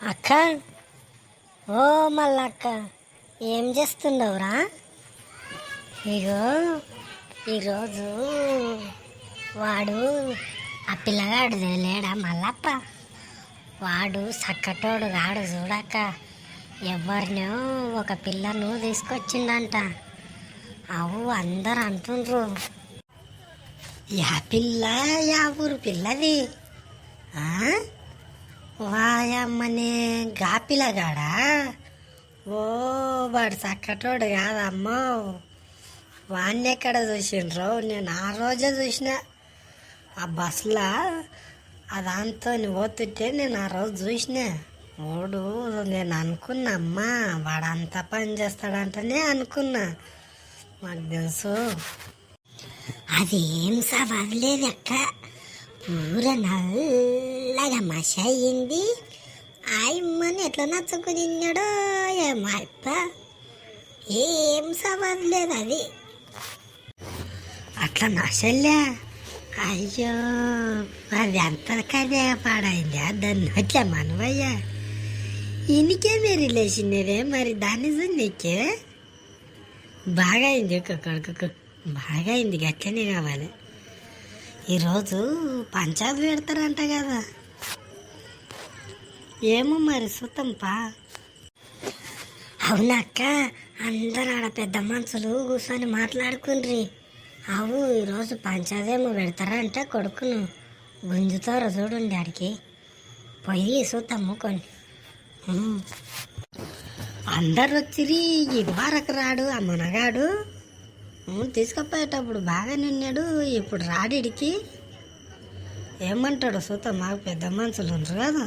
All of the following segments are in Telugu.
అక్క, ఓ మల్లక్క, ఏం చేస్తుండవురా? ఇగో ఈరోజు వాడు ఆ పిల్లగాడు లేడా మల్లప్ప, వాడు చక్కటోడు కాడు చూడక్క. ఎవరినో ఒక పిల్లను తీసుకొచ్చిండంట. అవు అందరు అంటుండ్రు, యా పిల్ల యా ఊరు పిల్లది, వాయమ్మనే గా పిల్లగాడా? ఓ వాడు చక్కటోడు కాదమ్మో. వాడిని ఎక్కడ చూసిండ్రో? నేను ఆ రోజే చూసిన ఆ బస్సులో దాంతో పోతుంటే నేను ఆ రోజు చూసిన. ఓడు నేను అనుకున్నా, అమ్మా వాడు అంత పని చేస్తాడంటనే అనుకున్నా. మాకు తెలుసు అది ఏం సవాలేదు అక్క. పూర నల్లగా మష అయ్యింది. ఆయమ్మని ఎట్లా నచ్చుకు తిన్నాడో ఏమో అప్ప. ఏం సవాలేదు అది అట్లా నశల్లా. అయ్యో అది అంతకదే పాడైందా? దాన్ని అట్లా మనవయ్యా ఇనికే మీరు రిలేషన్వే మరి దాన్ని నీకే బాగా అయింది. కొడుకు బాగా అయింది, గట్లనే కావాలి. ఈరోజు పంచాయతీ పెడతారంట కదా, ఏమో మరి చూద్దాంపా. అవునక్క, అందరు ఆడ పెద్ద మనుషులు కూర్చొని మాట్లాడుకుండ్రి. అవు ఈరోజు పంచాయతీ పెడతారంట. కొడుకును గుంజుతారు చూడండి, ఆడికి పోయి చూద్దాము కొన్ని. అందరు వచ్చిరి. ఇది వరకు రాడు ఆ మనగాడు. తీసుకుపోయేటప్పుడు బాగా నిన్నాడు, ఇప్పుడు రాడిడికి. ఏమంటాడు చూద్దాం, మాకు పెద్ద మనుషులు ఉండరు కదా.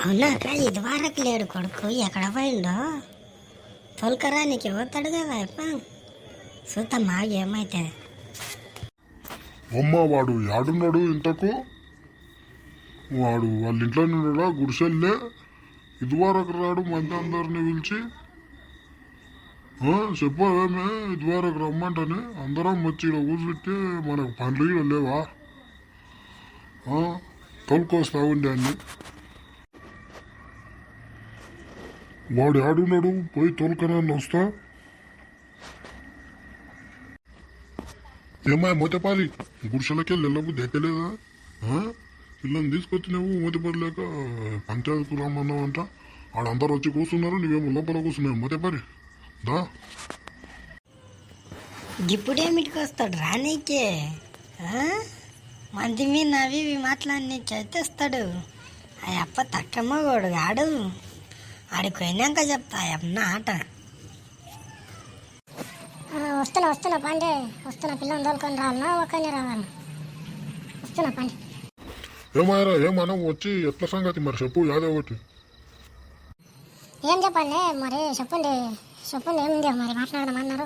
అవునాక ఇది వరకు లేడు కొడుకు, ఎక్కడ పోయిండో తొలకరా నీకు ఇవ్వతాడు కదా అప్ప. చూద్దాం మాకు ఏమైతుంది. అమ్మ వాడు యాడున్నాడు ఇంతకు? వాడు వాళ్ళ ఇంట్లో నుండా గుడిసెల్లే ఇదివరకు రాడు మంది అందరిని పిలిచి చెప్పావేమే ఇదివరకు రమ్మంటని. అందరం వచ్చి ఇక్కడ కూర్చుంటే మనకు పనులు ఇక్కడ లేవా? తోలుకొస్తా ఉండే అన్ని. వాడు ఆడున్నాడు, పోయి తోలుకరాన్ని వస్తా. ఏమా మూతపాలి గుడిసెలకే వెళ్ళబుద్ధి ఎక్కలేదా? పిల్లల్ని తీసుకొచ్చినావు మూతపడి లేక పంచాయతీకు రమ్మన్నావు అంట. ఆడందరూ వచ్చి కూర్చున్నారు, నువ్వేమో లోపల కూర్చున్నావు. మూతపడి దా. ఇప్పుడేమిటికి వస్తాడు రానీకే? మంది మీద అవి ఇవి మాట్లాడినీకి అయితే వస్తాడు. ఆ అప్ప తక్కమ్మగోడు ఆడు. ఆడికి పోయినాక చెప్తా అన్న ఆట. వస్తున్నా పండి, వస్తున్నా. పిల్లలు తోలుకొని రావాలన్నా ఒకనే రావాలన్నా? వస్తున్నా పండి. ఏమారా ఏమన్నా వచ్చి ఎట్లా సంగతి మరి చెప్పు. యాదే ఒకటి ఏం చెప్పండి మరి, చెప్పండి ఏముంది మరి మాట్లాడదామన్నారు.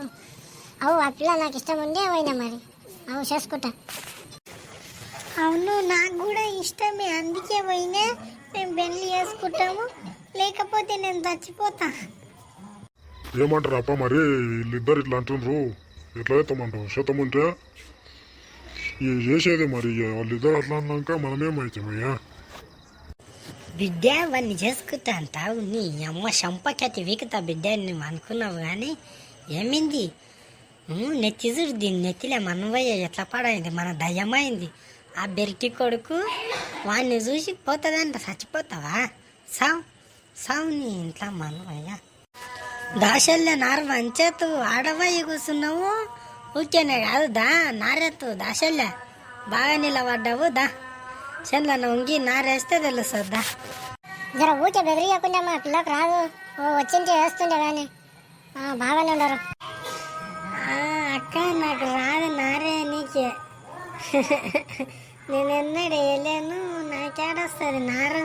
అవు ఆ పిల్ల నాకు ఇష్టం ఉండే పోయినా మరి. అవు చేసుకుంటా. అవును నాకు కూడా ఇష్టమే, అందుకే పోయినా. మేము పెళ్లి చేసుకుంటాము, లేకపోతే నేను చచ్చిపోతా. ఏమంటారు అప్ప మరి? వీళ్ళిద్దరు ఇట్లా అంటుండ్రు, ఎట్లా చేస్తామంటావు? శాతం ఉంటే చేసేదే మరి. వాళ్ళిద్దరు అట్లా అన్నాక మనమేమవుతామయ్యా? బిడ్డ వాడిని చేసుకుంటా అంటావు. నీ అమ్మ చంపకతి వీకుతా బిడ్డ నువ్వు అనుకున్నావు కానీ ఏమైంది? నెత్తి చూడు, దీని నెత్తిలే మనవయ్య ఎట్లా పడైంది, మన దయ్యమైంది. ఆ బెరిటి కొడుకు వాడిని చూసి పోతుందంట. చచ్చిపోతావా? సావు నీ ఇంట్లో మనవయ్య. దాశల్య నారు వంచేతు ఆడవయ్య కూర్చున్నావు. ఊరికేనే కాదు దా నారెత్తు. దాశల్య బాగా నిలబడ్డావు దా. చెండ్లను ఉంగి నారేస్తే తెలుస్తుందా? జర ఊకే బెదిరియకుండా మా పిల్లకి రాదు. వచ్చింటే వేస్తుండే కానీ బాగానే ఉండరు. అక్క నాకు రాదు నారే నీకే. నేను ఎన్నడూ వేయలేను, నాకేడొస్తుంది నారు.